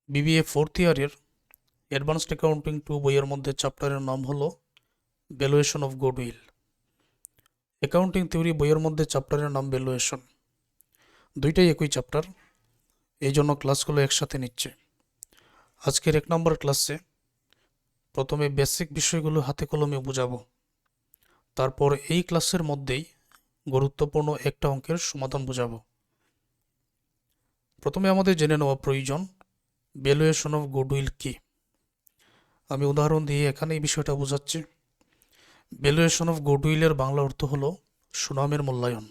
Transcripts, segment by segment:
BBA fourth ইয়ারের advanced accounting 2 বইয়ের মধ্যে চ্যাপ্টারের নাম হলো valuation of goodwill. Accounting theory বইয়ের মধ্যে চ্যাপ্টারের নাম ভ্যালুয়েশন। দুইটাই একই চ্যাপ্টার, এই জন্য ক্লাসগুলো একসাথে নিচ্ছে। আজকের 1 নম্বর ক্লাসে প্রথমে বেসিক বিষয়গুলো হাতে কলমে বোঝাবো, তারপর এই ক্লাসের মধ্যেই গুরুত্বপূর্ণ একটা অঙ্কের সমাধান বোঝাবো। প্রথমে আমাদের জেনে নেওয়া প্রয়োজন ভ্যালুয়েশন অফ গুডউইল কি। আমি উদাহরণ দিয়ে এখানে এই বিষয়টা বোঝাচ্ছি। ভ্যালুয়েশন অফ গুডউইলের বাংলা অর্থ হলো সুনামের মূল্যায়ন।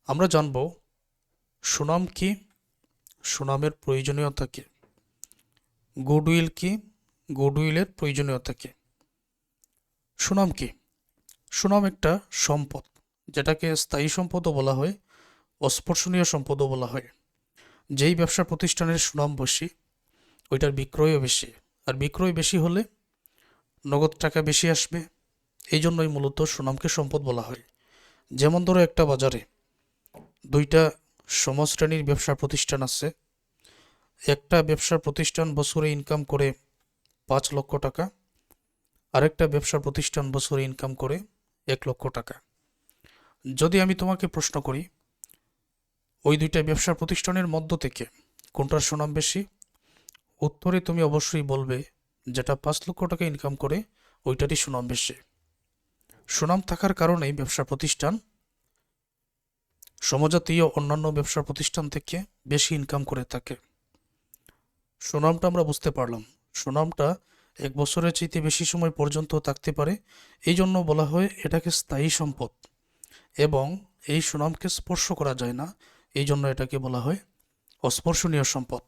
আমরা জানব সুনাম কি, সুনামের প্রয়োজনীয়তা কি, গুডউইল কি, গুডউইলের প্রয়োজনীয়তা কি। সুনাম কি? সুনাম একটা সম্পদ, যেটাকে স্থায়ী সম্পদও বলা হয়, অস্পর্শনীয় সম্পদও বলা হয়। যেই ব্যবসা প্রতিষ্ঠানের সুনাম বেশি, ওইটার বিক্রয়ও বেশি, আর বিক্রয় বেশি হলে নগদ টাকা বেশি আসবে। এই জন্যই মূলত সুনামকে সম্পদ বলা হয়। যেমন ধরো, একটা বাজারে দুইটা সমশ্রেণীর ব্যবসা প্রতিষ্ঠান আছে। একটা ব্যবসা প্রতিষ্ঠান বছরে ইনকাম করে 5 লক্ষ টাকা, আরেকটা ব্যবসা প্রতিষ্ঠান বছরে ইনকাম করে 1 লক্ষ টাকা। যদি আমি তোমাকে প্রশ্ন করি ওই দুইটা ব্যবসা প্রতিষ্ঠানের মধ্য থেকে কোনটার সুনাম বেশি, উত্তরে তুমি অবশ্যই বলবে যেটা 5 লক্ষ টাকা ইনকাম করে ওইটারই সুনাম বেশি। সুনাম থাকার কারণেই ব্যবসা প্রতিষ্ঠান সমজাতীয় অন্যান্য ব্যবসা প্রতিষ্ঠান থেকে বেশি ইনকাম করে থাকে। সুনামটা আমরা বুঝতে পারলাম। সুনামটা 1 বছরের চাইতে বেশি সময় পর্যন্ত থাকতে পারে, এই জন্য বলা হয় এটাকে স্থায়ী সম্পদ, এবং এই সুনামকে স্পর্শ করা যায় না, এই জন্য এটাকে বলা হয় অস্পর্শনীয় সম্পদ।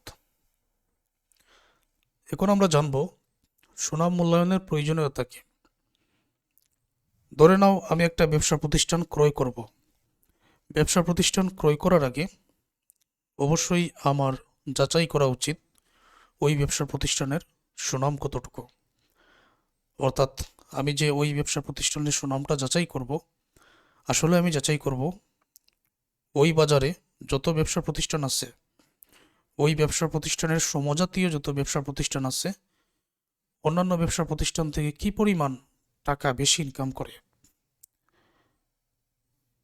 এখন আমরা জানব সুনাম মূল্যায়নের প্রয়োজনীয়তা কি। ধরে নাও আমি একটা ব্যবসা প্রতিষ্ঠান ক্রয় করব। ব্যবসা প্রতিষ্ঠান ক্রয় করার আগে অবশ্যই আমার যাচাই করা উচিত ওই ব্যবসা প্রতিষ্ঠানের সুনাম কতটুকু। অর্থাৎ আমি যে ওই ব্যবসা প্রতিষ্ঠানের সুনামটা যাচাই করব, আসলে আমি যাচাই করব ওই বাজারে যত ব্যবসা প্রতিষ্ঠান আছে, ওই ব্যবসা প্রতিষ্ঠানের সমজাতীয় যত ব্যবসা প্রতিষ্ঠান আছে, অন্যান্য ব্যবসা প্রতিষ্ঠান থেকে কি পরিমাণ টাকা বেশি ইনকাম করে।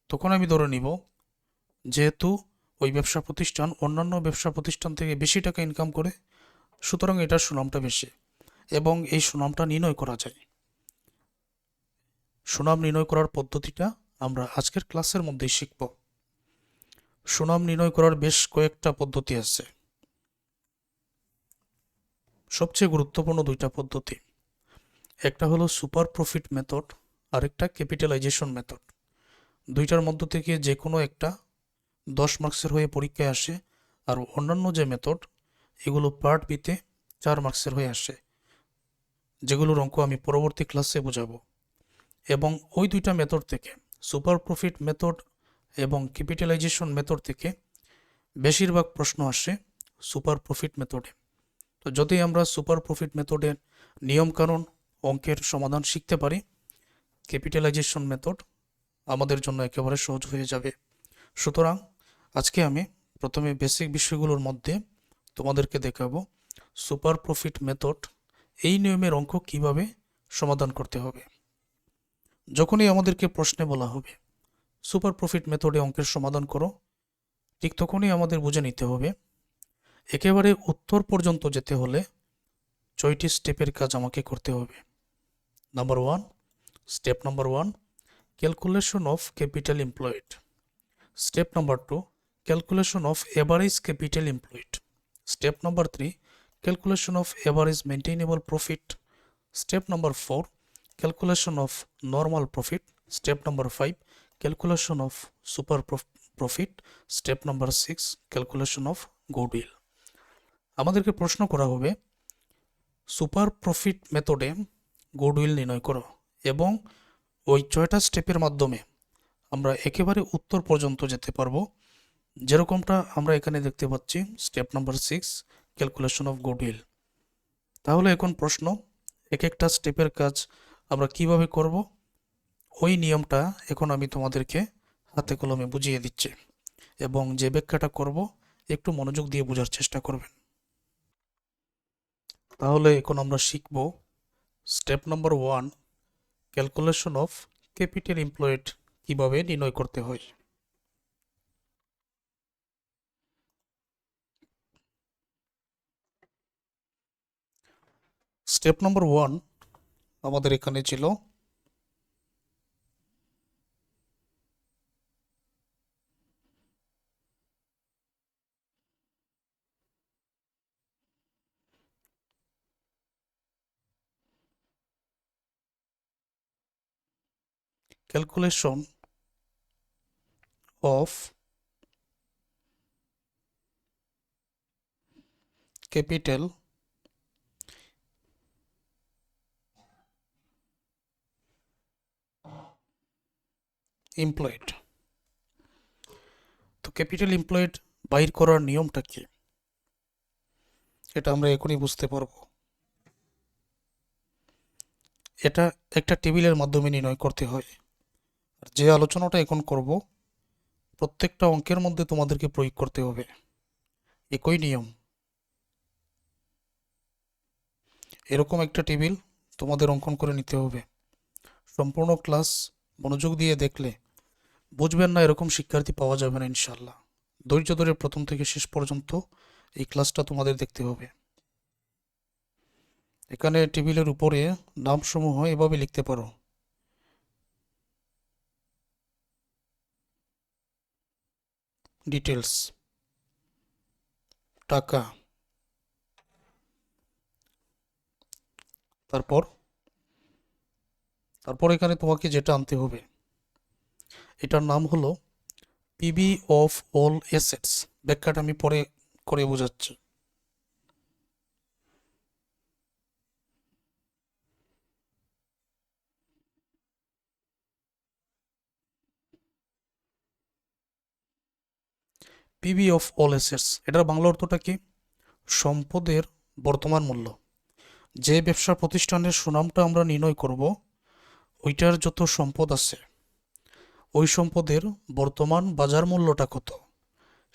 তখন আমি ধরে নিব যেহেতু ওই ব্যবসা প্রতিষ্ঠান অন্যান্য ব্যবসা প্রতিষ্ঠান থেকে বেশি টাকা ইনকাম করে, সুতরাং এটার সুনামটা বেশি, এবং এই সুনামটা নির্ণয় করা যায়। সুনাম নির্ণয় করার পদ্ধতিটা আমরা আজকের ক্লাসের মধ্যেই শিখব। সুনাম নির্ণয় করার বেশ কয়েকটা পদ্ধতি আছে। সবচেয়ে গুরুত্বপূর্ণ 2টা পদ্ধতি, একটা হলো সুপার প্রফিট মেথড, আরেকটা ক্যাপিটালাইজেশন মেথড। 2টার মধ্য থেকে যে কোনো একটা 10 মার্কসের হয়ে পরীক্ষায় আসে, আর অন্যান্য যে মেথড এগুলো পার্ট বিতে 4 মার্কসের হয়ে আসে, যেগুলোর অঙ্ক আমি পরবর্তী ক্লাসে বোঝাবো। এবং ওই 2টা মেথড থেকে, সুপার প্রফিট মেথড এবং ক্যাপিটালাইজেশন মেথড থেকে বেশিরভাগ প্রশ্ন আসে সুপার প্রফিট মেথডে। তো যদি আমরা সুপার প্রফিট মেথডের নিয়মকানুন, অঙ্কের সমাধান শিখতে পারি, ক্যাপিটালাইজেশন মেথড আমাদের জন্য একেবারে সহজ হয়ে যাবে। সুতরাং আজকে আমি প্রথমে বেসিক বিষয়গুলোর মধ্যে তোমাদেরকে দেখাবো সুপার প্রফিট মেথড, এই নিয়মের অঙ্ক কিভাবে সমাধান করতে হবে। যখনই আমাদেরকে প্রশ্নে বলা হবে সুপার প্রফিট মেথডে অঙ্কের সমাধান করো, ঠিক তখনই আমাদের বুঝে নিতে হবে একেবারে উত্তর পর্যন্ত যেতে হলে 6টি স্টেপের কাজ আমাকে করতে হবে। Step number 1, calculation of capital employed. Step number 2, calculation of average capital employed. Step number 3, calculation of average maintainable profit. Step number 4, calculation of normal profit. Step number 5, calculation of super profit. Step number 6, calculation of goodwill. আমাদেরকে প্রশ্ন করা হবে super profit মেথডে goodwill নির্ণয় করো, এবং ওই 6টা স্টেপের মাধ্যমে আমরা একেবারে উত্তর পর্যন্ত যেতে পারবো, যেরকমটা আমরা এখানে দেখতে পাচ্ছি। Step number 6, calculation of goodwill. তাহলে এখন প্রশ্ন, এক একটা স্টেপের কাজ আমরা কিভাবে করব, ওই নিয়মটা এখন আমি তোমাদেরকে হাতে কলমে বুঝিয়ে দিচ্ছি, এবং যে ব্যাখ্যাটা করব একটু মনোযোগ দিয়ে বোঝার চেষ্টা করবেন। তাহলে এখন আমরা শিখব step number 1, calculation of capital employed কিভাবে নির্ণয় করতে হয়। স্টেপ নাম্বার 1 আমাদের এখানে ছিল ক্যালকুলেশন অফ ক্যাপিটাল এমপ্লয়েড। তো ক্যাপিটাল এমপ্লয়েড বাইর করার নিয়মটা কি, এটা আমরা এখনই বুঝতে পারবো। এটা একটা টেবিলের মাধ্যমে নির্ণয় করতে হয়। আর যে আলোচনাটা এখন করব প্রত্যেকটা অঙ্কের মধ্যে তোমাদেরকে প্রয়োগ করতে হবে একই নিয়ম। এরকম একটা টেবিল তোমাদের অঙ্কন করে নিতে হবে। সম্পূর্ণ ক্লাস মনোযোগ দিয়ে দেখলে বুঝবেন না এরকম শিক্ষার্থী পাওয়া যাবে না ইনশাল্লাহ। ধৈর্য ধরে প্রথম থেকে শেষ পর্যন্ত এই ক্লাসটা তোমাদের দেখতে হবে। এখানে টেবিলের উপরে নামসমূহ এভাবে লিখতে পারো: ডিটেলস, টাকা, তারপর এখানে তোমাকে যেটা আনতে হবে এটার নাম হলো পিবি অফ অল অ্যাসেটস। ব্যাখ্যাটা আমি পরে করে বোঝাচ্ছি। পিবি অফ অল অ্যাসেটস এটার বাংলা অর্থটা কি? সম্পদের বর্তমান মূল্য। যে ব্যবসা প্রতিষ্ঠানের সুনামটা আমরা নির্ণয় করব ওইটার যত সম্পদ আছে ওই সম্পদের বর্তমান বাজার মূল্যটা কত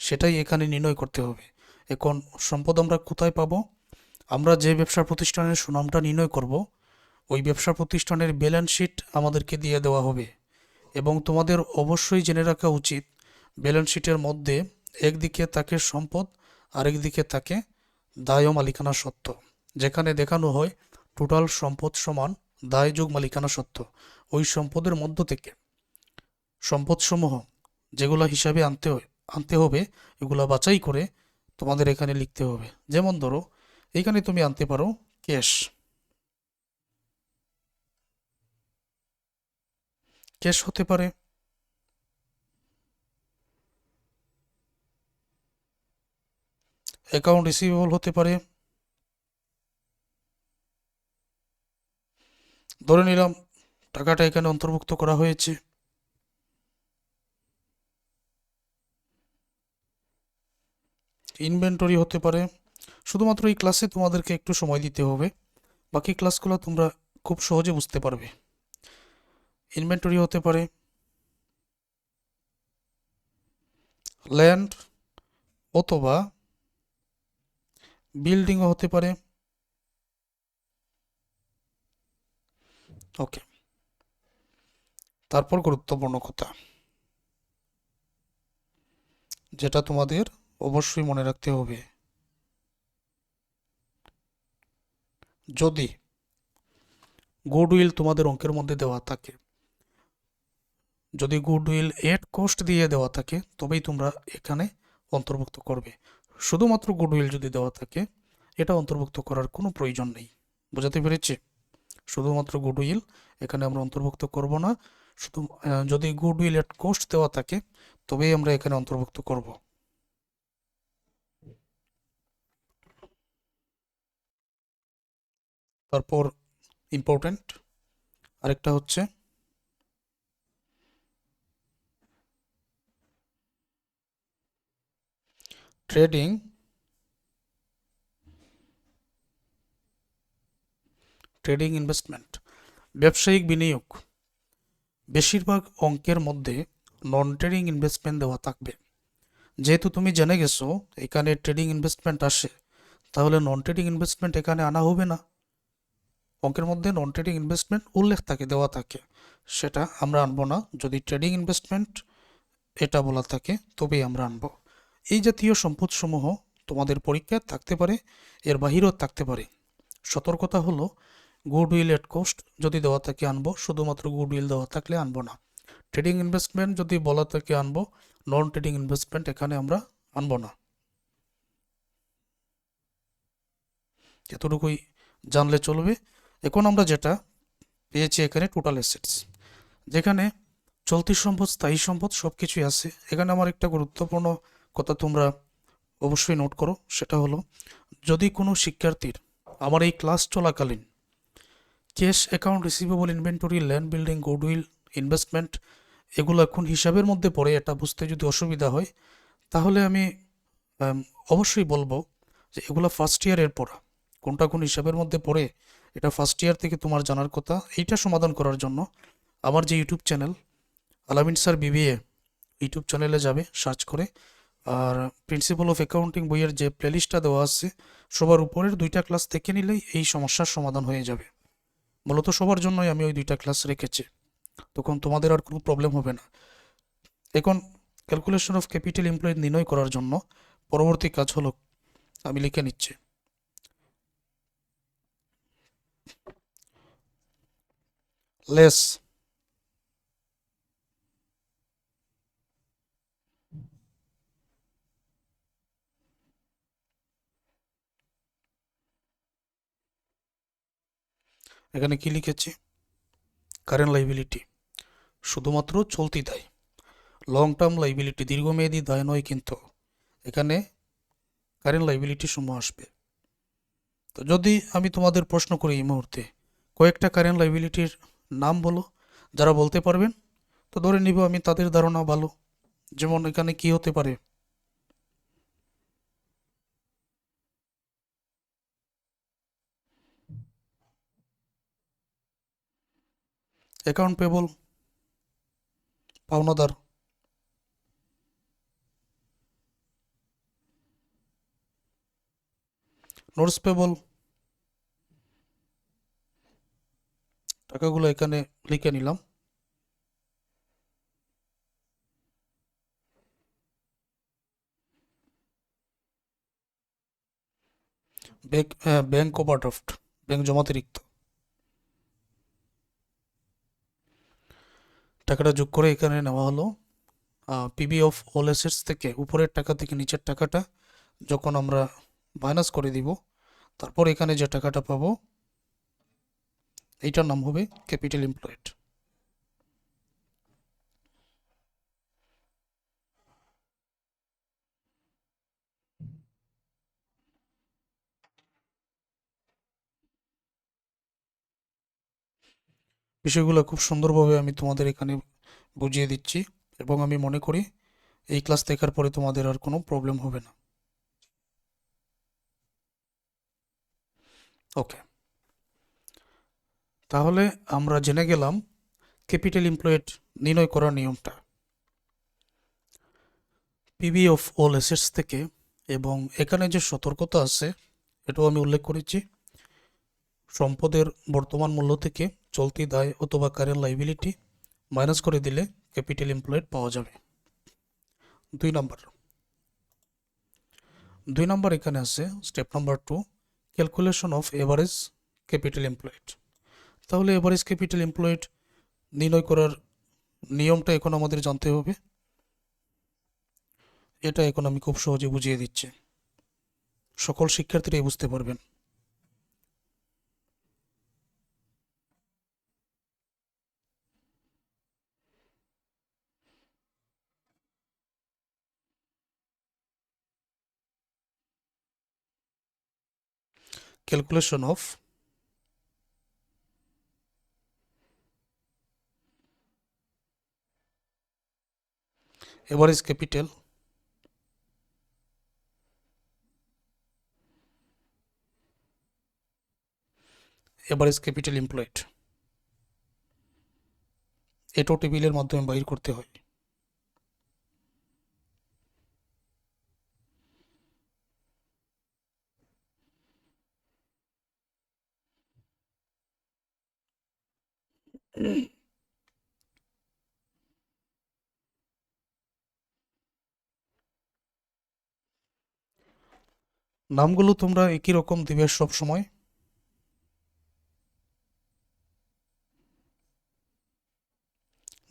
সেটাই এখানে নির্ণয় করতে হবে। এখন সম্পদ আমরা কোথায় পাবো? আমরা যে ব্যবসা প্রতিষ্ঠানের সুনামটা নির্ণয় করব ওই ব্যবসা প্রতিষ্ঠানের ব্যালেন্স শিট আমাদেরকে দিয়ে দেওয়া হবে এবং তোমাদের অবশ্যই জেনে রাখা উচিত ব্যালেন্স শিটের মধ্যে একদিকে থাকে সম্পদ আরেকদিকে থাকে দায় ও মালিকানা সত্ত্ব, যেখানে দেখানো হয় টোটাল সম্পদ সমান দায় যোগ মালিকানা সত্ত্ব। ওই সম্পদের মধ্য থেকে সম্পদসমূহ যেগুলো হিসাবে আনতে হবে এগুলা বাছাই করে তোমাদের এখানে লিখতে হবে। যেমন ধরো এখানে তুমি আনতে পারো ক্যাশ। ক্যাশ হতে পারে অ্যাকাউন্ট রিসিভেবল, হতে পারে ধরে নিলাম টাকাটা এখানে অন্তর্ভুক্ত করা হয়েছে, ইনভেন্টরি হতে পারে। শুধুমাত্র এই ক্লাসে তোমাদেরকে একটু সময় দিতে হবে, বাকি ক্লাসগুলো তোমরা খুব সহজে বুঝতে পারবে। ইনভেন্টরি হতে পারে, ল্যান্ড অথবা বিল্ডিংও হতে পারে। ওকে, তারপর গুরুত্বপূর্ণ কথা যেটা তোমাদের অবশ্যই মনে রাখতে হবে, যদি গুডউইল তোমাদের অঙ্কের মধ্যে দেওয়া থাকে, যদি গুডউইল এট কস্ট দিয়ে দেওয়া থাকে তবেই তোমরা এখানে অন্তর্ভুক্ত করবে। শুধুমাত্র গুডউইল যদি দেওয়া থাকে এটা অন্তর্ভুক্ত করার কোনো প্রয়োজন নেই। বোঝাতে পেরেছি? শুধুমাত্র গুডউইল এখানে আমরা অন্তর্ভুক্ত করব না, শুধু যদি গুডউইল এট কস্ট দেওয়া থাকে তবেই আমরা এখানে অন্তর্ভুক্ত করব। তারপর ইম্পর্টেন্ট আরেকটা হচ্ছে ট্রেডিং ইনভেস্টমেন্ট, ব্যবসায়িক বিনিয়োগ। বেশিরভাগ অঙ্কের মধ্যে নন ট্রেডিং ইনভেস্টমেন্ট দেওয়া থাকবে। যেহেতু তুমি জেনে গেছো এখানে ট্রেডিং ইনভেস্টমেন্ট আসে, তাহলে নন ট্রেডিং ইনভেস্টমেন্ট এখানে আনা হবে না। অঙ্কের মধ্যে নন ট্রেডিং ইনভেস্টমেন্ট উল্লেখ থাকে, দেওয়া থাকে, সেটা আমরা আনবো না। যদি ট্রেডিং ইনভেস্টমেন্ট এটা বলা থাকে তবেই আমরা আনবো। এই জাতীয় সম্পদসমূহ তোমাদের পরীক্ষায় থাকতে পারে, এর বাহিরেও থাকতে পারে। সতর্কতা হলো গুডউইল এট কস্ট যদি দেওয়া থাকে আনবো, শুধুমাত্র গুডউইল দেওয়া থাকলে আনবো না। ট্রেডিং ইনভেস্টমেন্ট যদি বলা থাকে আনবো, নন ট্রেডিং ইনভেস্টমেন্ট এখানে আমরা আনবো না। এতটুকুই জানলে চলবে। এখন আমরা যেটা পেয়েছি এখানে টোটাল অ্যাসেটস, যেখানে চলতি সম্পদ, স্থায়ী সম্পদ সব কিছুই আছে। এখানে আমার একটা গুরুত্বপূর্ণ কথা তোমরা অবশ্যই নোট করো, সেটা হলো যদি কোনো শিক্ষার্থীর আমার এই ক্লাস চলাকালীন cash, account receivable, inventory, land, building, goodwill, investment এগুলো এখন হিসাবের মধ্যে পড়ে, এটা বুঝতে যদি অসুবিধা হয় তাহলে আমি অবশ্যই বলবো যে এগুলো ফার্স্ট ইয়ারের পড়া, কোনটা কোন হিসাবের মধ্যে পড়ে এটা ফার্স্ট ইয়ার থেকে তোমার জানার কথা। এইটা সমাধান করার জন্য আমার যে ইউটিউব চ্যানেল আলামিন স্যার বিবিএ ইউটিউব চ্যানেলে যাবে সার্চ করে, আর প্রিন্সিপাল অফ অ্যাকাউন্টিং বইয়ের যে প্লেলিস্টটা দেওয়া আছে সবার উপরের 2টা ক্লাস দেখে নিলেই এই সমস্যার সমাধান হয়ে যাবে। মূলত সবার জন্যই আমি ওই 2টা ক্লাস রেখেছি, তখন তোমাদের আর কোনো প্রবলেম হবে না। এখন ক্যালকুলেশন অফ ক্যাপিটাল এমপ্লয়েড নির্ণয় করার জন্য পরবর্তী কাজ হলো, আমি লিখে নিচ্ছি, লেস এখানে কি লিখেছি, কারেন্ট লাইবিলিটি, শুধুমাত্র চলতি দায়, লং টার্ম লাইবিলিটি দীর্ঘমেয়াদী দায় নয়, কিন্তু এখানে কারেন্ট লাইবিলিটি সমূহ আসবে। তো যদি আমি তোমাদের প্রশ্ন করি এই মুহূর্তে কয়েকটা কারেন্ট লাইবিলিটির নাম বলো, যারা বলতে পারবেন তো ধরে নিব আমি তাদের ধারণা ভালো। যেমন এখানে কি হতে পারে, অ্যাকাউন্ট পেবল, পাওনাদার, নোটস পেবল, টাকাগুলো এখানে লিখে নিলাম, ব্যাংক ওভারড্রাফট, ব্যাংক জমাতিরিক্ত, টাকাটা যোগ করে এখানে নেওয়া হলো। পিবি অফ অল অ্যাসেটস থেকে উপরের টাকা থেকে নিচের টাকাটা যখন আমরা মাইনাস করে দিব, তারপর এখানে যে টাকাটা পাবো এইটার নাম হবে ক্যাপিটাল এমপ্লয়েড। বিষয়গুলো খুব সুন্দরভাবে আমি তোমাদের এখানে বুঝিয়ে দিচ্ছি, এবং আমি মনে করি এই ক্লাস দেখার পরে তোমাদের আর কোনো প্রবলেম হবে না। ওকে, তাহলে আমরা জেনে গেলাম ক্যাপিটাল এমপ্লয়েড নির্ণয় করার নিয়মটা পিবি অফ অল অ্যাসেটস থেকে, এবং এখানে যে সতর্কতা আছে এটাও আমি উল্লেখ করেছি। সম্পদের বর্তমান মূল্য থেকে চলতি দায় অথবা কারেন্ট লাইবিলিটি মাইনাস করে দিলে ক্যাপিটাল এমপ্লয়েড পাওয়া যাবে। 2 নম্বর, এখানে আছে step number 2, calculation of average capital employed. তাহলে এভারেজ ক্যাপিটাল এমপ্লয়েড নির্ণয় করার নিয়মটা এখন আমাদের জানতে হবে। এটা এখন আমি খুব সহজে বুঝিয়ে দিচ্ছি, সকল শিক্ষার্থীরাই বুঝতে পারবেন। Calculation of average capital employed, এটাও টেবিলের মাধ্যমে বাইর করতে হয়। নামগুলো তোমরা একই রকম দিবে সব সময়।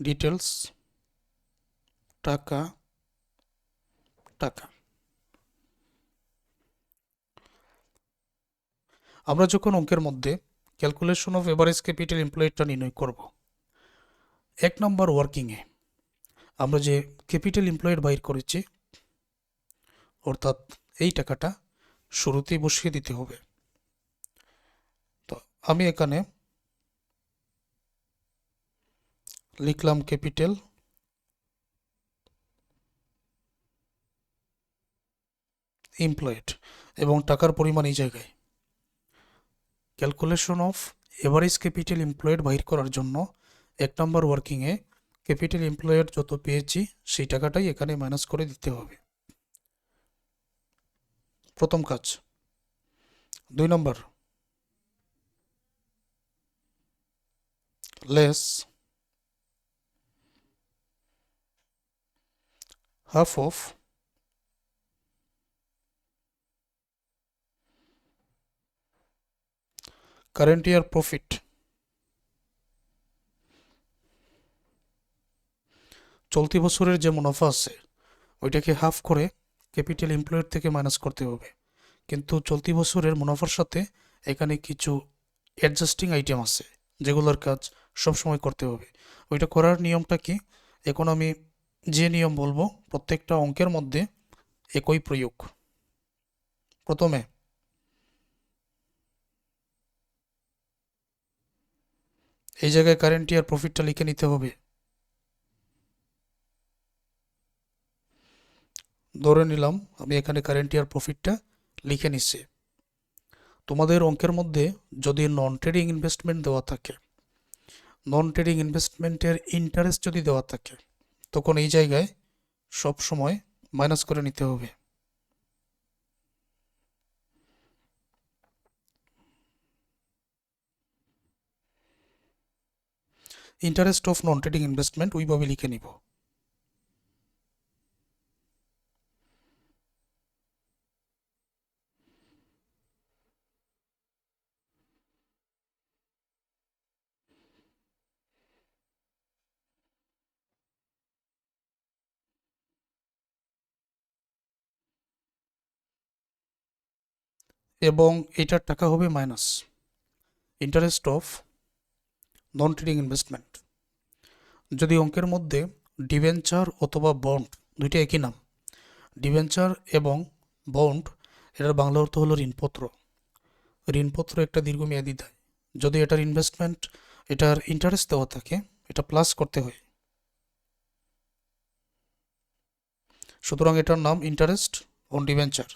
ডিটেলস, টাকা, টাকা। আমরা যখন অঙ্কের মধ্যে ক্যালকুলেশন অফ এভারেজ ক্যাপিটাল এমপ্লয়েডটা নির্ণয় করব, 1 নম্বর ওয়ার্কিংয়ে আমরা যে ক্যাপিটাল এমপ্লয়েড বাইর করেছি, অর্থাৎ এই টাকাটা শুরুতেই বসিয়ে দিতে হবে। তো আমি এখানে লিখলাম ক্যাপিটাল এমপ্লয়েড এবং টাকার পরিমাণ এই জায়গায়। Calculation of average capital employed বাইর করার জন্য 1 নম্বর ওয়ার্কিংয়ে ক্যাপিটাল এমপ্লয়েড যত পেয়েছি সেই টাকাটাই এখানে মাইনাস করে দিতে হবে, প্রথম কাজ। 2 নম্বর, less half of current year profit. চলতি বছরের যে মুনাফা আছে ওইটাকে হাফ করে ক্যাপিটাল এমপ্লয়েড থেকে মাইনাস করতে হবে, কিন্তু চলতি বছরের মুনাফার সাথে এখানে কিছু অ্যাডজাস্টিং আইটেম আছে যেগুলোর কাজ সবসময় করতে হবে। ওইটা করার নিয়মটা কি, এখন আমি যে নিয়ম বলবো প্রত্যেকটা অঙ্কের মধ্যে একই প্রয়োগ। প্রথমে এই জায়গায় কারেন্ট ইয়ার প্রফিটটা লিখে নিতে হবে। ধরে নিলাম আমি এখানে কারেন্ট ইয়ার প্রফিটটা লিখে নিচ্ছি। তোমাদের অঙ্কের মধ্যে যদি নন ট্রেডিং ইনভেস্টমেন্ট দেওয়া থাকে, নন ট্রেডিং ইনভেস্টমেন্টের ইন্টারেস্ট যদি দেওয়া থাকে, তখন এই জায়গায় সব সময় মাইনাস করে নিতে হবে। Interest of non trading investment ওইভাবে লিখে নিব। এবং এটার টাকা হবে minus interest of non trading investment. যদি অঙ্কের মধ্যে ডিবেঞ্চার অথবা বন্ড, দুইটা একই নাম, ডিবেঞ্চার এবং বন্ড, এটার বাংলা অর্থ হলো ঋণপত্র। ঋণপত্র একটা দীর্ঘমেয়াদী দেয়, যদি এটার ইনভেস্টমেন্ট, এটার ইন্টারেস্ট দেওয়া থাকে, এটা প্লাস করতে হয়। সুতরাং এটার নাম ইন্টারেস্ট অন ডিবেঞ্চার।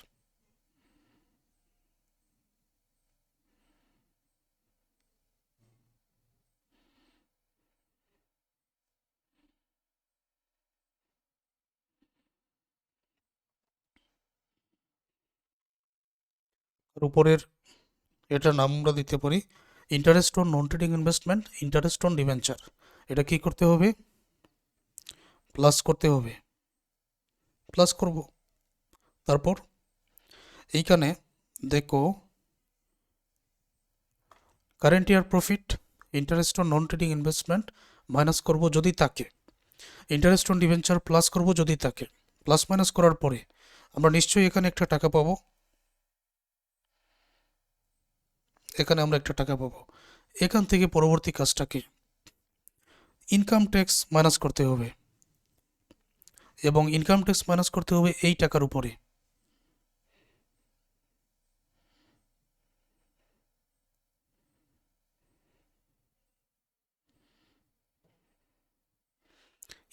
আর উপরের এটার নাম আমরা দিতে পারি interest on non trading investment, interest on debenture. এটা কি করতে হবে, প্লাস করতে হবে, প্লাস করব। তারপর এইখানে দেখো current year profit, interest on non trading investment minus করব যদি থাকে, ইন্টারেস্ট অন ডিবেঞ্চার প্লাস করব যদি থাকে। প্লাস মাইনাস করার পরে আমরা নিশ্চয়ই এখানে একটা টাকা পাবো, এখানে আমরা একটা টাকা পাবো। এখান থেকে পরবর্তী কাজটাকে ইনকাম ট্যাক্স মাইনাস করতে হবে, এবং ইনকাম ট্যাক্স মাইনাস করতে হবে এই টাকার উপরে।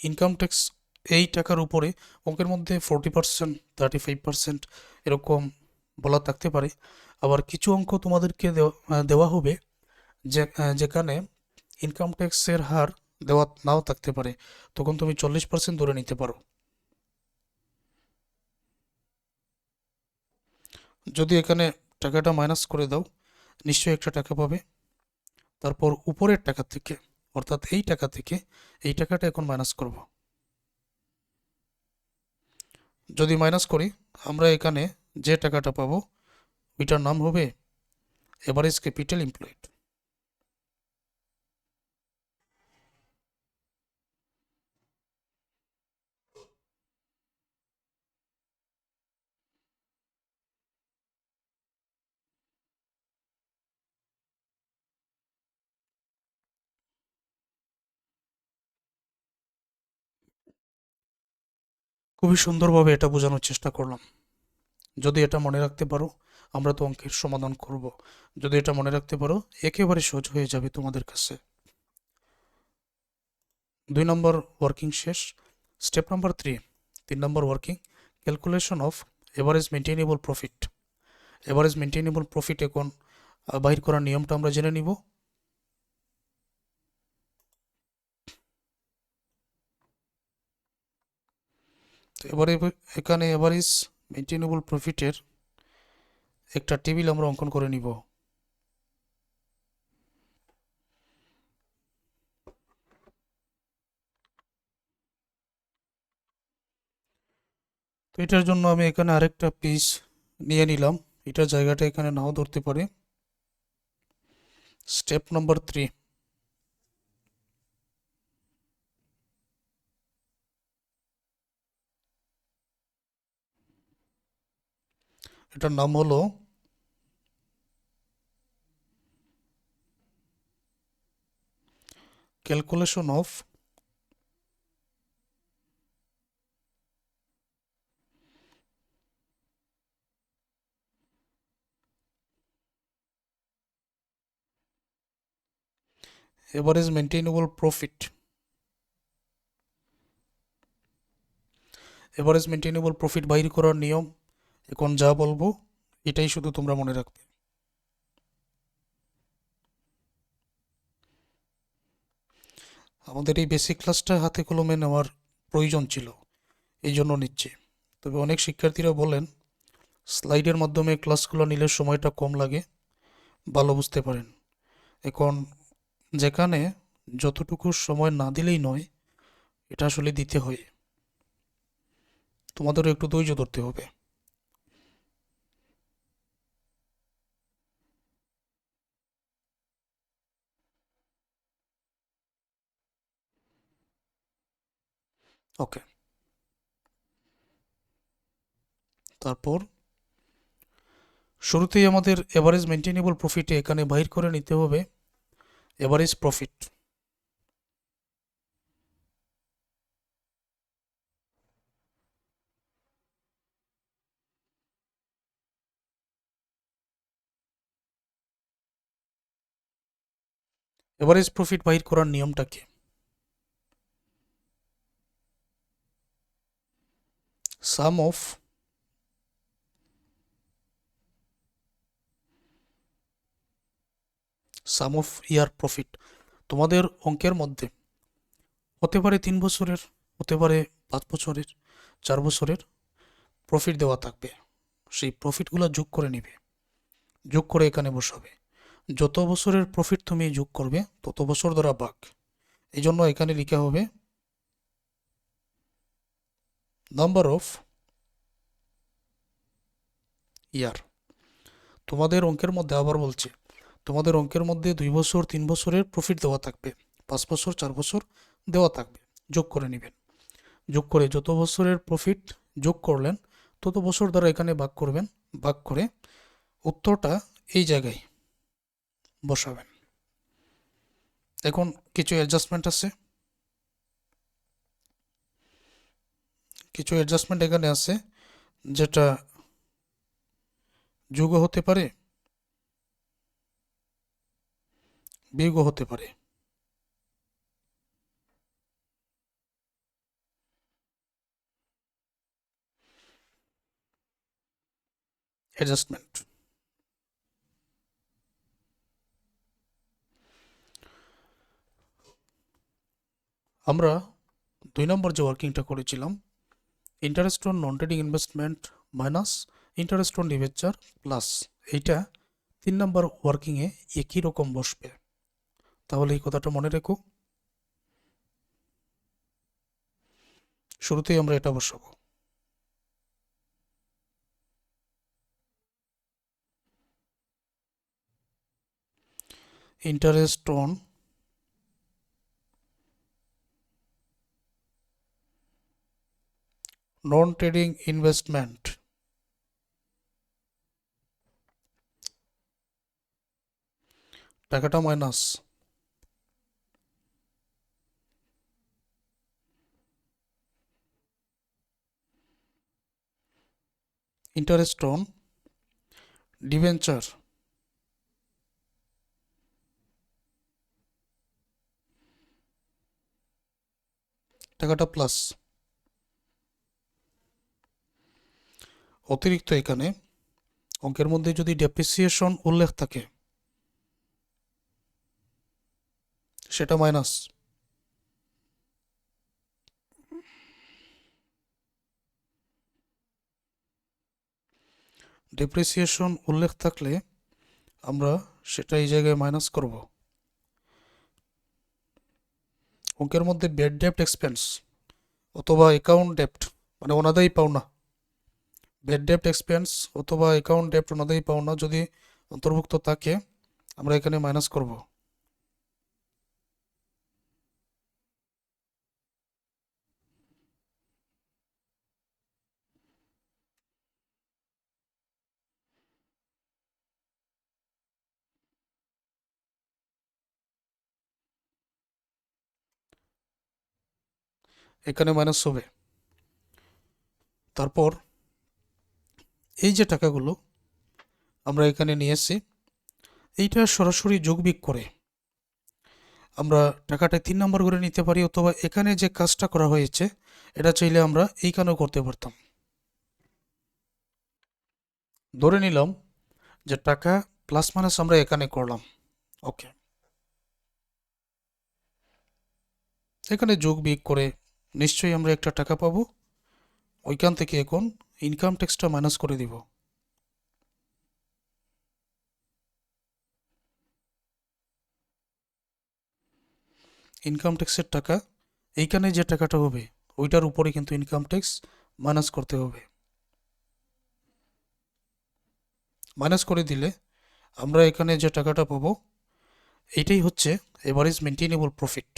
ইনকাম ট্যাক্স এই টাকার উপরে অঙ্কের মধ্যে 40%, 35% এরকম বলা থাকতে পারে। আবার কিছু অঙ্ক তোমাদেরকে দেওয়া হবে যেখানে ইনকাম ট্যাক্সের হার দেওয়া নাও থাকতে পারে, তখন তুমি 40% ধরে নিতে পারো। যদি এখানে টাকাটা মাইনাস করে দাও, নিশ্চয়ই একটা টাকা পাবে। তারপর উপরের টাকা থেকে অর্থাৎ এই টাকা থেকে এই টাকাটা এখন মাইনাস করব। যদি মাইনাস করি আমরা এখানে যে টাকাটা পাবো ওইটার নাম হবে এভারেজ ক্যাপিটাল এমপ্লয়েড। খুবই সুন্দরভাবে এটা বোঝানোর চেষ্টা করলাম। যদি এটা মনে রাখতে পারো আমরা তো অঙ্কের সমাধান করব। যদি এটা মনে রাখতে পারো একেবারে সহজ হয়ে যাবে তোমাদের কাছে। 2 নম্বর ওয়ার্কিং শেষ। Step number 3, 3 number working, calculation of average maintainable profit. Average maintainable profit এখন বাহির করার নিয়মটা আমরা জেনে নিব। তো এবারে এখানে এভারেজ মেনটেনেবল প্রফিটের একটা টেবিল আমরা অঙ্কন করে নিব। তো এটার জন্য আমি এখানে আরেকটা পেজ নিয়ে নিলাম, এটার জায়গাটা এখানে নাও ধরতে পারে। স্টেপ নাম্বার 3, এটার নাম হলো calculation of average maintainable profit. Average maintainable profit বাইর করার নিয়ম এখন যা বলবো এটাই শুধু তোমরা মনে রাখবে। আমাদের এই বেসিক ক্লাসটা হাতে কলমে নেওয়ার প্রয়োজন ছিল, এই জন্য নিচ্ছি। তবে অনেক শিক্ষার্থীরা বলেন স্লাইডের মাধ্যমে ক্লাসগুলো নিলে সময়টা কম লাগে, ভালো বুঝতে পারেন। এখন যেখানে যতটুকু সময় না দিলেই নয়, এটা আসলে দিতে হয়, তোমাদেরও একটু ধৈর্য ধরতে হবে। ওকে, তারপর শুরুতেই আমাদের এভারেজ মেনটেনেবল প্রফিটে এখানে বাহির করে নিতে হবে এভারেজ প্রফিট। এভারেজ প্রফিট বাহির করার নিয়মটা কি? সাম অফ ইয়ার প্রফিট। তোমাদের অঙ্কের মধ্যে হতে পারে 3 বছরের, হতে পারে 5 বছরের, 4 বছরের প্রফিট দেওয়া থাকবে। সেই প্রফিটগুলো যোগ করে নিবে, যোগ করে এখানে বসাবে। যত বছরের প্রফিট তুমি যোগ করবে তত বছর ধরা ভাগ। এই জন্য এখানে লিখা হবে নাম্বার অফ ইয়ার। তোমাদের অঙ্কের মধ্যে আবার বলছে, তোমাদের অঙ্কের মধ্যে 2 বছর 3 বছরের প্রফিট দেওয়া থাকবে, 5 বছর 4 বছর দেওয়া থাকবে, যোগ করে নেবেন। যোগ করে যত বছরের প্রফিট যোগ করলেন তত বছর দ্বারা এখানে ভাগ করবেন, ভাগ করে উত্তরটা এই জায়গায় বসাবেন। এখন কিছু অ্যাডজাস্টমেন্ট আছে, কিছু অ্যাডজাস্টমেন্ট এখানে আছে, যেটা যোগও হতে পারে বিয়োগও হতে পারে। অ্যাডজাস্টমেন্ট আমরা 2 নম্বর যে ওয়ার্কিংটা করেছিলাম, interest on non trading investment minus interest on debenture plus, এইটা 3 নম্বর ওয়ার্কিংয়ে একই রকম বসবে। তাহলে এই কথাটা মনে রেখো। শুরুতেই আমরা এটা বসাবো। Interest on non trading investment, টাকাটা মাইনাস ইন্টারেস্ট অন ডিবেঞ্চার, টাকাটা প্লাস। অতিরিক্ত এখানে অঙ্কের মধ্যে যদি ডেপ্রিসিয়েশন উল্লেখ থাকে সেটা মাইনাস। ডেপ্রিসিয়েশন উল্লেখ থাকলে আমরা সেটা এই জায়গায় মাইনাস করব। অঙ্কের মধ্যে ব্যাড ডেপ্ট এক্সপেন্স অথবা অ্যাকাউন্ট ডেপ্ট মানে অনাদায়ী পাওনা, ব্যাড ডেপ্ট এক্সপেন্স অথবা অ্যাকাউন্ট ডেপ্ট অনাদায়ী পাওনা যদি অন্তর্ভুক্ত থাকে আমরা এখানে মাইনাস করব। এখানে মাইনাস হবে। তারপর এই যে টাকাগুলো আমরা এখানে নিয়ে এসেছি এইটা সরাসরি যোগবিয়োগ করে আমরা টাকাটা 3 নম্বর করে নিতে পারি, অথবা এখানে যে কাজটা করা হয়েছে এটা চাইলে আমরা এইখানেও করতে পারতাম। ধরে নিলাম যে টাকা প্লাস মাইনাস আমরা এখানে করলাম, ওকে। এখানে যোগ বিয়োগ করে নিশ্চয়ই আমরা একটা টাকা পাবো। ওইখান থেকে এখন ইনকাম ট্যাক্সটা মাইনাস করে দিব। ইনকাম ট্যাক্সের টাকা এইখানে যে টাকাটা হবে ওইটার উপরে কিন্তু ইনকাম ট্যাক্স মাইনাস করতে হবে। মাইনাস করে দিলে আমরা এখানে যে টাকাটা পাবো এইটাই হচ্ছে এভারেজ মেনটেনেবল প্রফিট।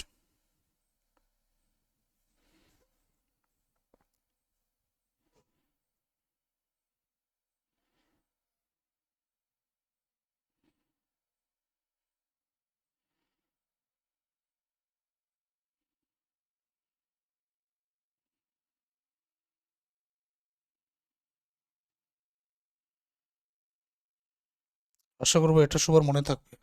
আশা করবো এটা সবার মনে থাকবে।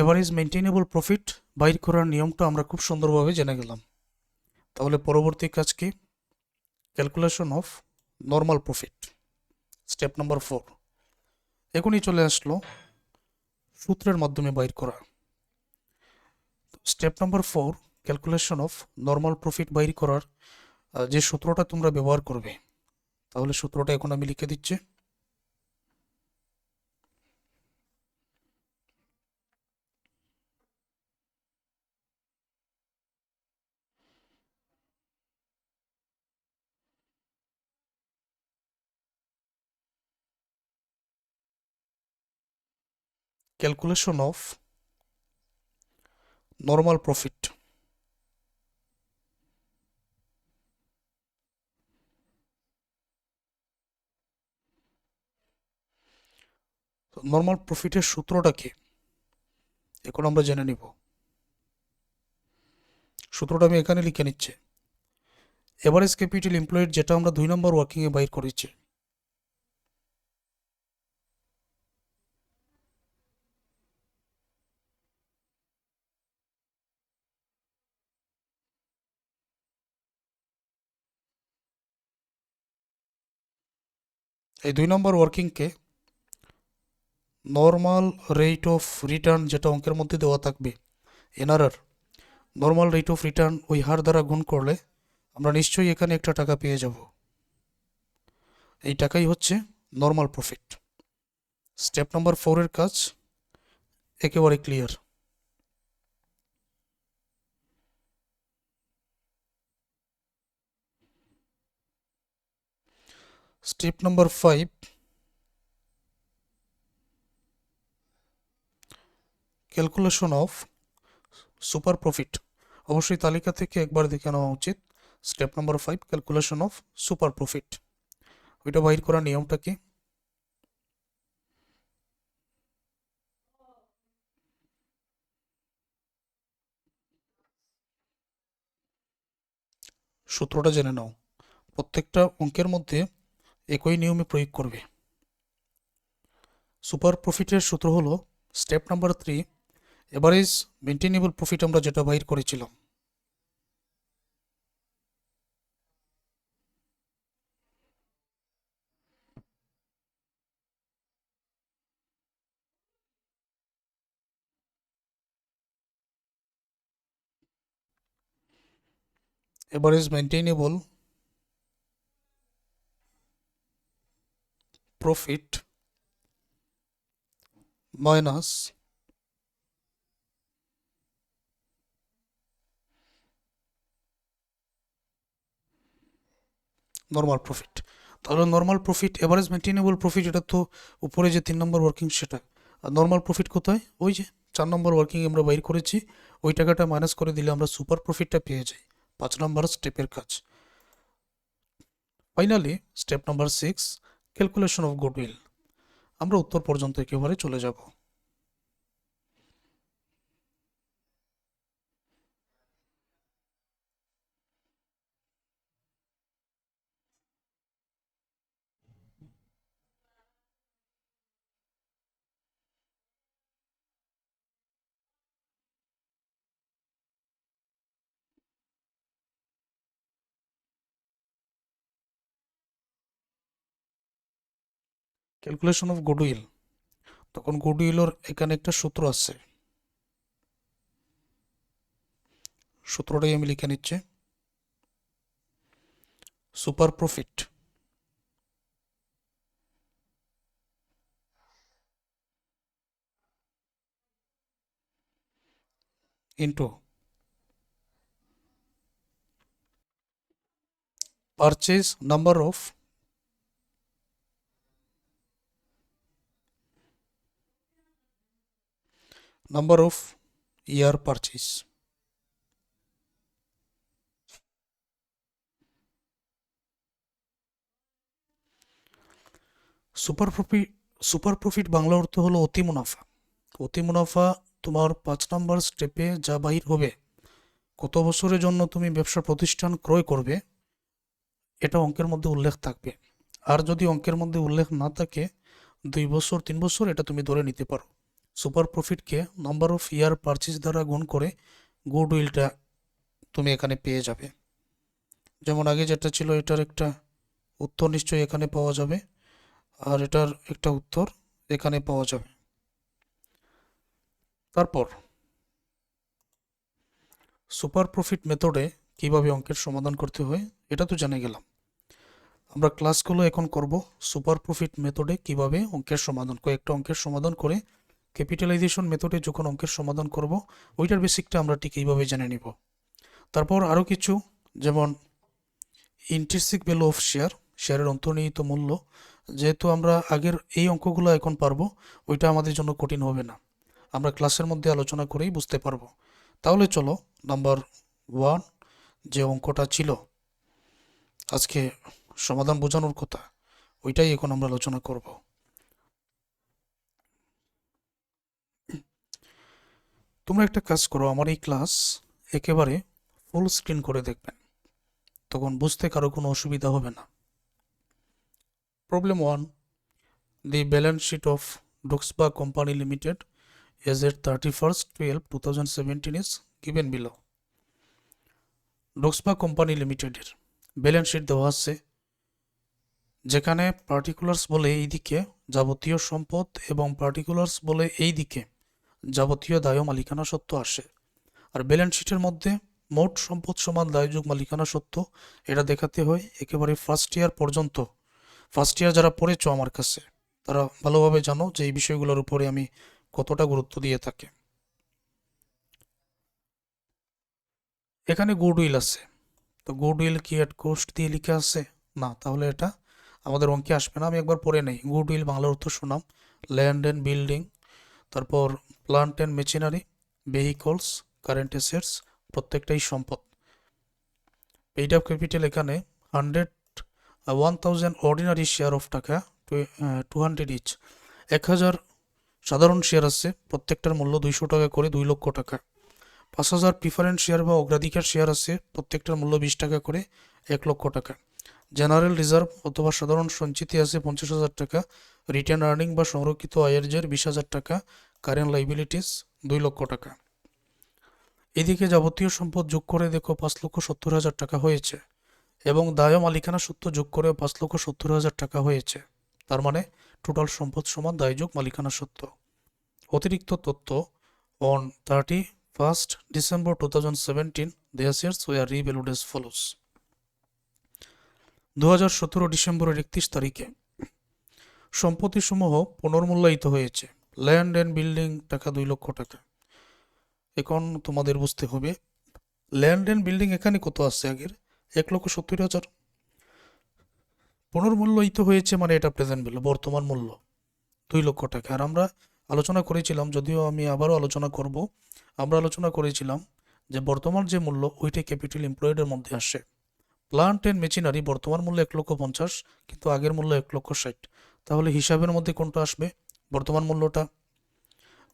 এভারেজ মেনটেনেবল প্রফিট বাইর করার নিয়মটা আমরা খুব সুন্দরভাবে জেনে গেলাম। তাহলে পরবর্তী কাজ কি? Calculation of normal profit, step number 4। এখনই চলে আসলো সূত্রের মাধ্যমে বাইর করা। Step number 4 calculation of normal profit বাইর করার যে সূত্রটা তোমরা ব্যবহার করবে, তাহলে সূত্রটা এখন আমি লিখে দিচ্ছি। Calculation of normal profit. Normal প্রফিটের সূত্রটা কি এখন আমরা জেনে নিব। সূত্রটা আমি এখানে লিখে নিচ্ছি। এভারেজ ক্যাপিটাল এমপ্লয়েড যেটা আমরা 2 নম্বর ওয়ার্কিংয়ে বাইর করেছি, এই 2 নম্বর ওয়ার্কিংকে নর্মাল রেট অফ রিটার্ন যেটা অঙ্কের মধ্যে দেওয়া থাকবে NRR, normal rate of return ওই হার দ্বারা গুণ করলে আমরা নিশ্চয়ই এখানে একটা টাকা পেয়ে যাব। এই টাকাই হচ্ছে নর্মাল প্রফিট। স্টেপ নাম্বার 4 এর কাজ একেবারে clear. Step number 5, calculation of super profit. অবশ্যই তালিকা থেকে একবার দেখে নেওয়া উচিত। Step number 5, calculation of super profit. ওইটা বাইর করার নিয়মটা কি? সূত্রটা জেনে নাও। প্রত্যেকটা অঙ্কের মধ্যে একই নিয়মে প্রয়োগ করবে। সুপার প্রফিটের সূত্র হলো step number 3, average maintainable profit, আমরা যেটা বাইর করেছিলাম। Average maintainable profit minus normal profit. তাহলে normal profit, average maintainable profit, এটা তো উপরে যে 3 নম্বর ওয়ার্কিং সেটা। আর নর্মাল প্রফিট কোথায়? ওই যে 4 নম্বর ওয়ার্কিং আমরা বাইর করেছি, ওই টাকাটা মাইনাস করে দিলে আমরা সুপার প্রফিটটা পেয়ে যাই। 5 নম্বর স্টেপের কাজ। Finally step number 6, calculation of goodwill. আমরা উত্তর পর্যন্ত একেবারে চলে যাব। ক্যালকুলেশন অফ গুডউইল, তখন গুডউইলের এখানে একটা সূত্র আছে, সূত্রটাই আমি লিখে নিচ্ছি। Super profit into purchase number of year purchase. Super profit Bangla অর্থ হলো অতি মুনাফা। অতি মুনাফা তোমার 5 নম্বর স্টেপে যা বাহির হবে, কত বছরের জন্য তুমি ব্যবসা প্রতিষ্ঠান ক্রয় করবে, এটা অঙ্কের মধ্যে উল্লেখ থাকবে। আর যদি অঙ্কের মধ্যে উল্লেখ না থাকে, 2 বছর 3 বছর, এটা তুমি ধরে নিতে পারো। সুপার প্রফিটকে নাম্বার অফ ইয়ার পারচেজ দ্বারা গুণ করে গুডউইলটা তুমি এখানে পেয়ে যাবে। যেমন আগে যেটা ছিল, এটার একটা উত্তর নিশ্চয়ই এখানে পাওয়া যাবে, আর এটার একটা উত্তর এখানে পাওয়া যাবে। তারপর সুপার প্রফিট মেথডে কিভাবে অঙ্কের সমাধান করতে হয় এটা তো জেনে গেলাম। আমরা ক্লাসগুলো এখন করব সুপার প্রফিট মেথডে কিভাবে অঙ্কের সমাধান, কয়েকটা অঙ্কের সমাধান করে ক্যাপিটালাইজেশন মেথডে যখন অঙ্কের সমাধান করব, ওইটার বেসিকটা আমরা ঠিক এইভাবে জেনে নিব। তারপর আরও কিছু, যেমন ইন্ট্রিনসিক ভ্যালু অফ শেয়ার, শেয়ারের অন্তর্নিহিত মূল্য। যেহেতু আমরা আগের এই অঙ্কগুলো এখন পারবো, ওইটা আমাদের জন্য কঠিন হবে না, আমরা ক্লাসের মধ্যে আলোচনা করেই বুঝতে পারবো। তাহলে চলো নাম্বার 1 যে অঙ্কটা ছিল আজকে সমাধান বোঝানোর কথা, ওইটাই এখন আমরা আলোচনা করব। তোমরা একটা কাজ করো, আমার এই ক্লাস একেবারে ফুল স্ক্রিন করে দেখবেন, তখন বুঝতে কারো কোনো অসুবিধা হবে না। Problem 1, the balance sheet of Duxba Company Limited as at 31st 12 2017 is given below. ডক্সবা company লিমিটেডের ব্যালেন্স শিট দেওয়া আছে, যেখানে পার্টিকুলার্স বলে এই দিকে যাবতীয় সম্পদ এবং পার্টিকুলার্স বলে এই দিকে যাবতীয় দায় ও মালিকানা সত্ত্ব আসে। আর ব্যালেন্স শিটের মধ্যে মোট সম্পদ সমান দায়যোগ মালিকানা সত্ত্ব, এটা দেখাতে হয় একেবারে ফার্স্ট ইয়ার পর্যন্ত। ফার্স্ট ইয়ার যারা পড়েছো আমার কাছে, তারা ভালোভাবে জানো যে এই বিষয়গুলোর উপরে আমি কতটা গুরুত্ব দিয়ে থাকি। এখানে গুডউইল আছে, তো গুডউইল কি এট কোস্ট দিয়ে লিখে আছে? না, তাহলে এটা আমাদের অঙ্কে আসবে না, আমি একবার পড়ে নেই। গুডউইল বাংলার অর্থ সুনাম, ল্যান্ড অ্যান্ড বিল্ডিং, তারপর plant and machinery, vehicles, current assets, প্রত্যেকটাই সম্পদ। পেইড আপ ক্যাপিটাল এখানে 1000 অর্ডিনারি শেয়ার অফ টাকা, 200 ইচ, 1000 সাধারণ শেয়ার আছে, প্রত্যেকটার মূল্য 200 টাকা করে, 2 লক্ষ টাকা। 5000 প্রিফারেন্স শেয়ার বা অগ্রাধিকার শেয়ার আছে, প্রত্যেকটার মূল্য 20 টাকা করে, 1 লক্ষ টাকা। জেনারেল রিজার্ভ অথবা সাধারণ সঞ্চিতি আছে 50,000 টাকা, রিটেন আর্নিং বা সংরক্ষিত আয়ের জের 20,000 টাকা, কারেন্ট লাইবিলিটিস 2 লক্ষ টাকা। এদিকে যাবতীয় সম্পদ যোগ করে দেখো 5,70,000 টাকা হয়েছে, এবং দায় ও মালিকানা সত্ত্ব যোগ করে 5,70,000 টাকা হয়েছে। তার মানে টোটাল সম্পদ সমান দায় যোগ মালিকানা সত্ত্ব। অতিরিক্ত তথ্য: on 31st December 2017 the assets were revalued as follows. 2017 ডিসেম্বরের 31 তারিখে সম্পত্তিসমূহ পুনর্মূল্যায়িত হয়েছে। ল্যান্ড অ্যান্ড বিল্ডিং টাকা 2 লক্ষ টাকা। এখন তোমাদের বুঝতে হবে ল্যান্ড অ্যান্ড বিল্ডিং এখানে কত আছে, আগের 1,70,000। পুনর্মূল্যায়িত হয়েছে মানে এটা প্রেজেন্ট ভ্যালু, বর্তমান মূল্য 2 লক্ষ টাকা। আর আমরা আলোচনা করেছিলাম, যদিও আমি আবারও আলোচনা করব, আমরা আলোচনা করেছিলাম যে বর্তমান যে মূল্য ওইটাই ক্যাপিটাল এমপ্লয়েডের মধ্যে আসে। প্লান্ট অ্যান্ড মেশিনারি বর্তমান মূল্য 1,50,000, কিন্তু আগের মূল্য 1,60,000। তাহলে হিসাবের মধ্যে কোনটা আসবে? বর্তমান মূল্যটা।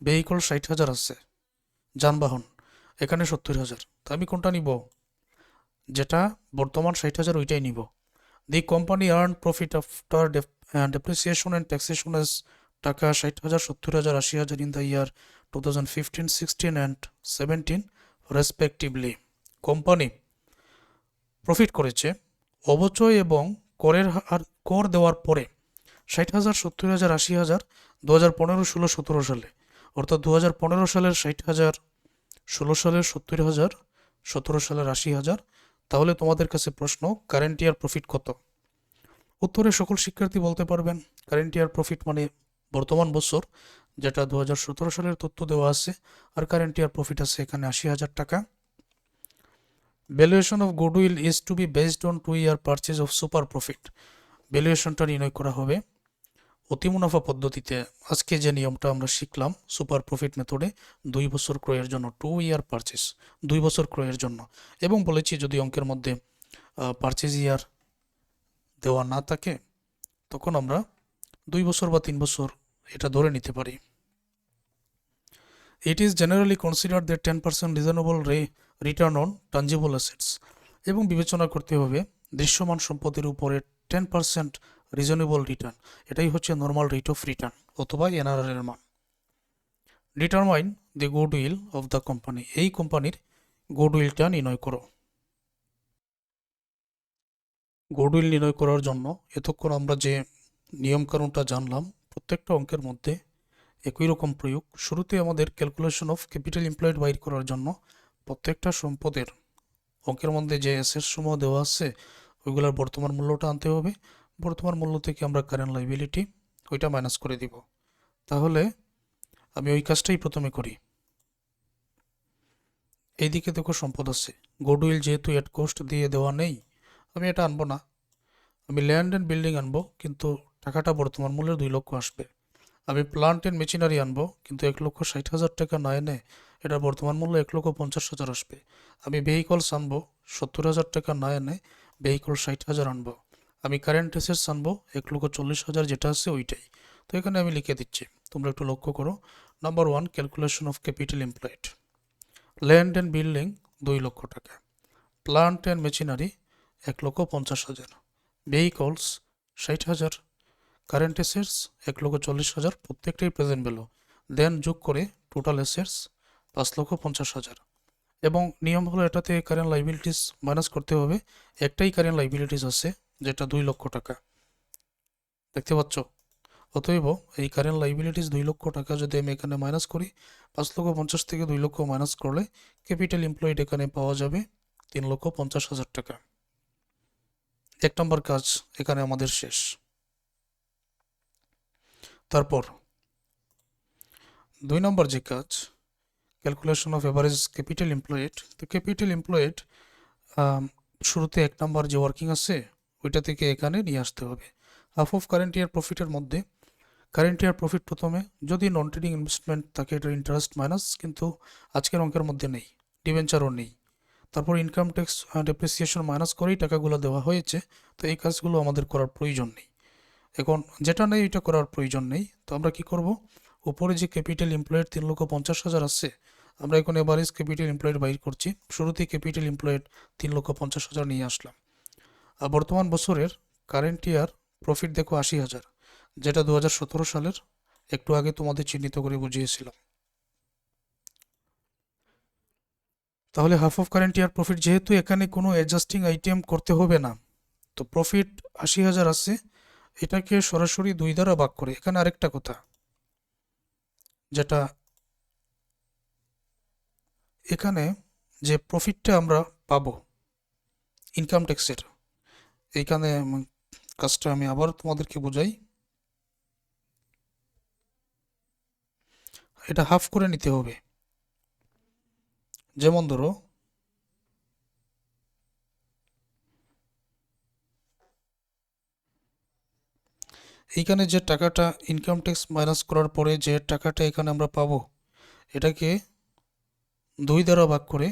ভেহিকল 60,000 আছে, যানবাহন এখানে 70,000, তা আমি কোনটা নিব? যেটা বর্তমান 60,000 ওইটাই নিব। The company earn profit after depreciation and taxation S টাকা 60,000, 70,000, 80,000 in the year 2015, 16 and 17 respectively. Company profit করেছে অবচয় এবং কর দেওয়ার পরে 60,000, 70,000, 80,000 2015, 16, 17 সালে, অর্থাৎ 2015 সালের 60,000, 16 সালের 70,000, 17 সালের 80,000। তাহলে তোমাদের কাছে প্রশ্ন, কারেন্ট ইয়ার প্রফিট কত? উত্তরে সকল শিক্ষার্থী বলতে পারবেন কারেন্ট ইয়ার প্রফিট মানে বর্তমান বছর, যেটা 2017 সালের তথ্য দেওয়া আছে, আর কারেন্ট ইয়ার প্রফিট আছে এখানে 80,000 টাকা। Valuation of goodwill is to be based on 2 year purchase of super profit. ভ্যালুয়েশনটা নির্ণয় করা হবে অতি মুনাফা পদ্ধতিতে। আজকে যে নিয়মটা আমরা শিখলাম সুপার প্রফিট মেথডে, 2 বছর ক্রয়ের জন্য 2 ইয়ার পারচেজ, 2 বছর ক্রয়ের জন্য। এবং বলেছি যদি অঙ্কের মধ্যে পারচেজ ইয়ার দেওয়া না থাকে তখন আমরা 2 বছর বা 3 বছর এটা ধরে নিতে পারি। It is generally consider that 10% reasonable return on tangible assets, এবং বিবেচনা করতে হবে দৃশ্যমান সম্পদের উপরে 10% রিজনেবল রিটার্ন, এটাই হচ্ছে নর্মাল রেট অফ রিটার্ন অথবা এনআরআর এর মান। Determine the goodwill of the company, এই কোম্পানির গুডউইলটা নির্ণয় করো। গুডউইল নির্ণয় করার জন্য এতক্ষণ আমরা যে নিয়মকানুনটা জানলাম প্রত্যেকটা অঙ্কের মধ্যে একই রকম প্রয়োগ। শুরুতে আমাদের ক্যালকুলেশন অফ ক্যাপিটাল এমপ্লয়েড বাইর করার জন্য প্রত্যেকটা সম্পদের অঙ্কের মধ্যে যে অ্যাসেটস সমূহ দেওয়া আছে ওইগুলোর বর্তমান মূল্যটা আনতে হবে। বর্তমান মূল্য থেকে আমরা কারেন্ট লাইবিলিটি ওইটা মাইনাস করে দিব। তাহলে আমি ওই কাজটাই প্রথমে করি। এইদিকে দেখো সম্পদ আছে, গুডউইল যেহেতু এট কস্ট দিয়ে দেওয়া নেই, আমি এটা আনবো না। আমি ল্যান্ড অ্যান্ড বিল্ডিং আনবো, কিন্তু টাকাটা বর্তমান মূল্যের 2 লক্ষ আসবে। আমি প্লান্ট অ্যান্ড মেশিনারি আনবো, কিন্তু 1,60,000 টাকা না এনে এটা বর্তমান মূল্য 1,50,000 আসবে। আমি ভেহিকলস আনবো, 70,000 টাকা না এনে ভেহিকল 60,000 আনবো। আমি কারেন্ট অ্যাসেটস আনবো 1,40,000 যেটা আছে ওইটাই। তো এখানে আমি লিখে দিচ্ছি, তোমরা একটু লক্ষ্য করো। Number 1, calculation of capital employed. Land and building 2 লক্ষ টাকা, plant and machinery 1,50,000, vehicles 60,000, current assets 1,40,000, প্রত্যেকটাই প্রেজেন্ট ভ্যালু। দেন যোগ করে টোটাল অ্যাসেটস 5,50,000। এবং নিয়ম হলো এটাতে কারেন্ট লাইবিলিটিস মাইনাস করতে হবে। একটাই কারেন্ট লাইবিলিটিস আছে যেটা 2 লক্ষ টাকা, দেখতে পাচ্ছ? অতএব এই কারেন্ট লাইবিলিটিস 2 লক্ষ টাকা যদি আমি এখানে মাইনাস করি, 5,50,000 থেকে 2 লক্ষ মাইনাস করলে ক্যাপিটাল এমপ্লয়েড এখানে পাওয়া যাবে 3,50,000 টাকা। 1 নম্বর কাজ এখানে আমাদের শেষ। তারপর 2 নম্বর যে কাজ, calculation of average capital employed. তো ক্যাপিটাল এমপ্লয়েড শুরুতে 1 নম্বর যে ওয়ার্কিং আছে ওইটা থেকে এখানে নিয়ে আসতে হবে। হাফ অফ কারেন্ট ইয়ার প্রফিটের মধ্যে কারেন্ট ইয়ার প্রফিট প্রথমে, যদি নন ট্রেডিং ইনভেস্টমেন্ট থাকে এটার ইন্টারেস্ট মাইনাস, কিন্তু আজকের অঙ্কের মধ্যে নেই, ডিবেঞ্চারও নেই। তারপর ইনকাম ট্যাক্স ডেপ্রিসিয়েশন মাইনাস করেই টাকাগুলো দেওয়া হয়েছে, তো এই কাজগুলো আমাদের করার প্রয়োজন নেই। এখন যেটা নেই এটা করার প্রয়োজন নেই, তো আমরা কি করব, উপরে যে ক্যাপিটাল এমপ্লয়েড 3,50,000 আছে, আমরা এখন এভারেজ ক্যাপিটাল এমপ্লয়েড বাইর করছি। শুরুতেই ক্যাপিটাল এমপ্লয়েড 3,50,000 নিয়ে আসলাম। আর বর্তমান বছরের কারেন্ট ইয়ার প্রফিট দেখো 80,000, যেটা 2017 সালের, একটু আগে তোমাদের চিহ্নিত করে বুঝিয়েছিলাম। তাহলে half of current year profit, যেহেতু এখানে কোনো অ্যাডজাস্টিং আইটেম করতে হবে না, তো প্রফিট 80,000 আছে, এটাকে সরাসরি 2 দ্বারা ভাগ করে। এখানে আরেকটা কথা, যেটা এখানে যে প্রফিটটা আমরা পাবো ইনকাম ট্যাক্সের, এইখানে কাজটা আমি আবার তোমাদেরকে বোঝাই। এটা হাফ করে নিতে হবে। যেমন ধরো এইখানে যে টাকাটা ইনকাম ট্যাক্স মাইনাস করার পরে যে টাকাটা এখানে আমরা পাবো, এটাকে 2 দ্বারা ভাগ করে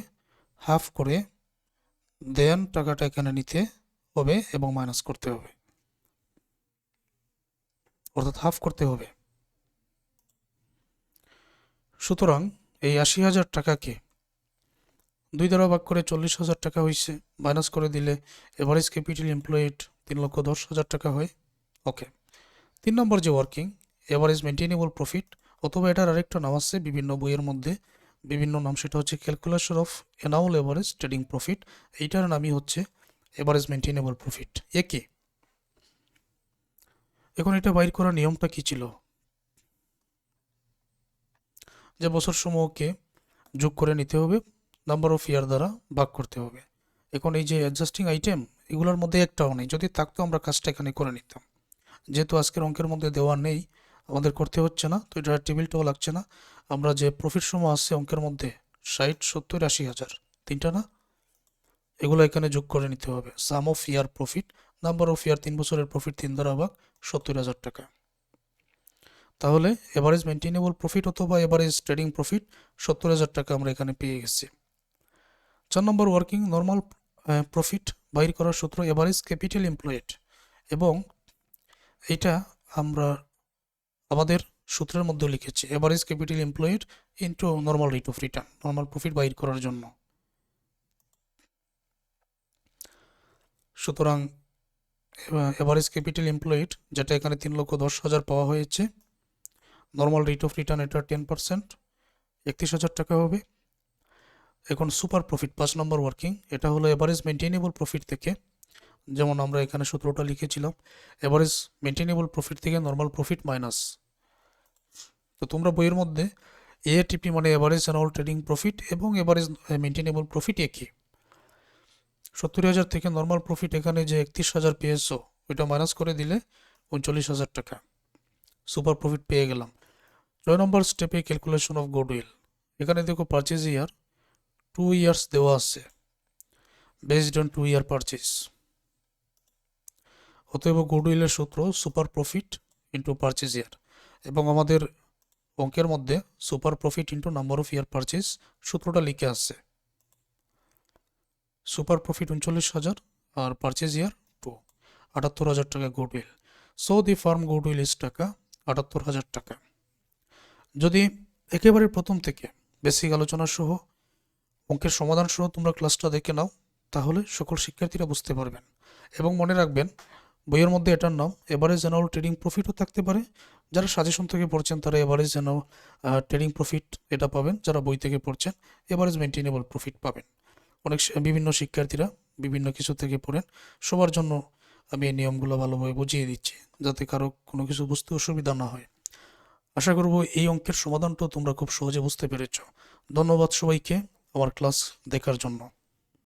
হাফ করে দেন টাকাটা এখানে নিতে হবে এবং মাইনাস করতে হবে, অর্থাৎ হাফ করতে হবে। সুতরাং এই 80,000 টাকাকে 2 দ্বারা ভাগ করে 40,000 টাকা হয়েছে, মাইনাস করে দিলে এভারেজ ক্যাপিটাল এমপ্লয়েড 3,10,000 টাকা হয়। ওকে, 3 নম্বর যে ওয়ার্কিং এভারেজ মেনটেনেবল প্রফিট, অথবা এটার আরেকটা নাম আছে বিভিন্ন বইয়ের মধ্যে বিভিন্ন নাম, সেটা হচ্ছে calculation of annual average trading profit. এইটার নামই হচ্ছে এভারেজ মেনটেনেবল প্রফিট। একে এখন এটা বাইর করার নিয়মটা কি ছিল, যে বছর সমূহকে যোগ করে নিতে হবে, নাম্বার অফ ইয়ার দ্বারা ভাগ করতে হবে। এখন এই যে অ্যাডজাস্টিং আইটেম, এগুলোর মধ্যে একটাও নেই, যদি থাকতো আমরা কাজটা এখানে করে নিতাম। যেহেতু আজকের অঙ্কের মধ্যে দেওয়া নেই, আমাদের করতে হচ্ছে না, তো এটা টেবিলটাও লাগছে না। আমরা যে প্রফিট সমূহ আছে অঙ্কের মধ্যে 60, 70, 80,000, তিনটা না, এগুলো এখানে যোগ করে নিতে হবে। Sum of year profit, number of year 3 বছরের প্রফিট 3 দ্বারা ভাগ 70,000 টাকা। তাহলে এভারেজ মেনটেনেবল প্রফিট অথবা এভারেজ ট্রেডিং প্রফিট 70,000 টাকা আমরা এখানে পেয়ে গেছি। 4 নম্বর ওয়ার্কিং নর্মাল প্রফিট বাইর করার সূত্র এভারেজ ক্যাপিটাল এমপ্লয়েড, এবং এটা আমরা আমাদের সূত্রের মধ্যে লিখেছি average capital employed into normal rate of return, normal profit বাইর করার জন্য। সুতরাং এভারেজ ক্যাপিটাল এমপ্লয়েড, যেটা এখানে 3,10,000 পাওয়া হয়েছে, নর্মাল রেট অফ রিটার্ন এটা 10%, 31,000 টাকা হবে। এখন সুপার প্রফিট 5 নম্বর ওয়ার্কিং, এটা হলো এভারেজ মেনটেনেবল প্রফিট থেকে, যেমন আমরা এখানে সূত্রটা লিখেছিলাম, এভারেজ মেনটেনেবল প্রফিট থেকে নর্মাল প্রফিট মাইনাস। তো তোমরা বইয়ের মধ্যে এএটিপি মানে এভারেজ অ্যানুয়াল ট্রেডিং প্রফিট এবং এভারেজ মেনটেনেবল প্রফিট একই। 70,000 থেকে নর্মাল প্রফিট এখানে যে 31,000 পেয়েছো, ওইটা মাইনাস করে দিলে 39,000 টাকা সুপার প্রফিট পেয়ে গেলাম। 6 নম্বর স্টেপে ক্যালকুলেশন অফ গুডউইল, এখানে দেখো পারচেজ ইয়ার 2 ইয়ার্স দেওয়া আছে, বেসড অন 2 ইয়ার পারচেজ। অতএব গুডউইলের সূত্র সুপার প্রফিট ইন্টু পারচেজ ইয়ার, এবং আমাদের অঙ্কের মধ্যে super profit into number of year purchase সূত্রটা লিখে আছে। সুপার প্রফিট 39,000 আর পারচেজ ইয়ার 2, 78,000 টাকা goodwill. So the farm goodwill is টাকা 78,000 টাকা। যদি একেবারে প্রথম থেকে বেসিক আলোচনা সহ অঙ্কের সমাধান সহ তোমরা ক্লাসটা দেখে নাও, তাহলে সকল শিক্ষার্থীরা বুঝতে পারবেন। এবং মনে রাখবেন, বইয়ের মধ্যে এটার নাম এভারেজ অ্যানুয়াল ট্রেডিং প্রফিটও থাকতে পারে। যারা সাজেশন থেকে পড়ছেন তারা এভারেজ অ্যানুয়াল ট্রেডিং প্রফিট এটা পাবেন, যারা বই থেকে পড়ছেন এভারেজ মেনটেনেবল প্রফিট পাবেন। বিভিন্ন শিক্ষার্থীরা বিভিন্ন কিছু থেকে পড়েন, সবার জন্য আমি এই নিয়মগুলো ভালোভাবে বুঝিয়ে দিচ্ছি, যাতে কারো কোনো কিছু বুঝতে অসুবিধা না হয়। আশা করব এই অঙ্কের সমাধানটাও তোমরা খুব সহজে বুঝতে পেরেছ। ধন্যবাদ সবাইকে আমার ক্লাস দেখার জন্য।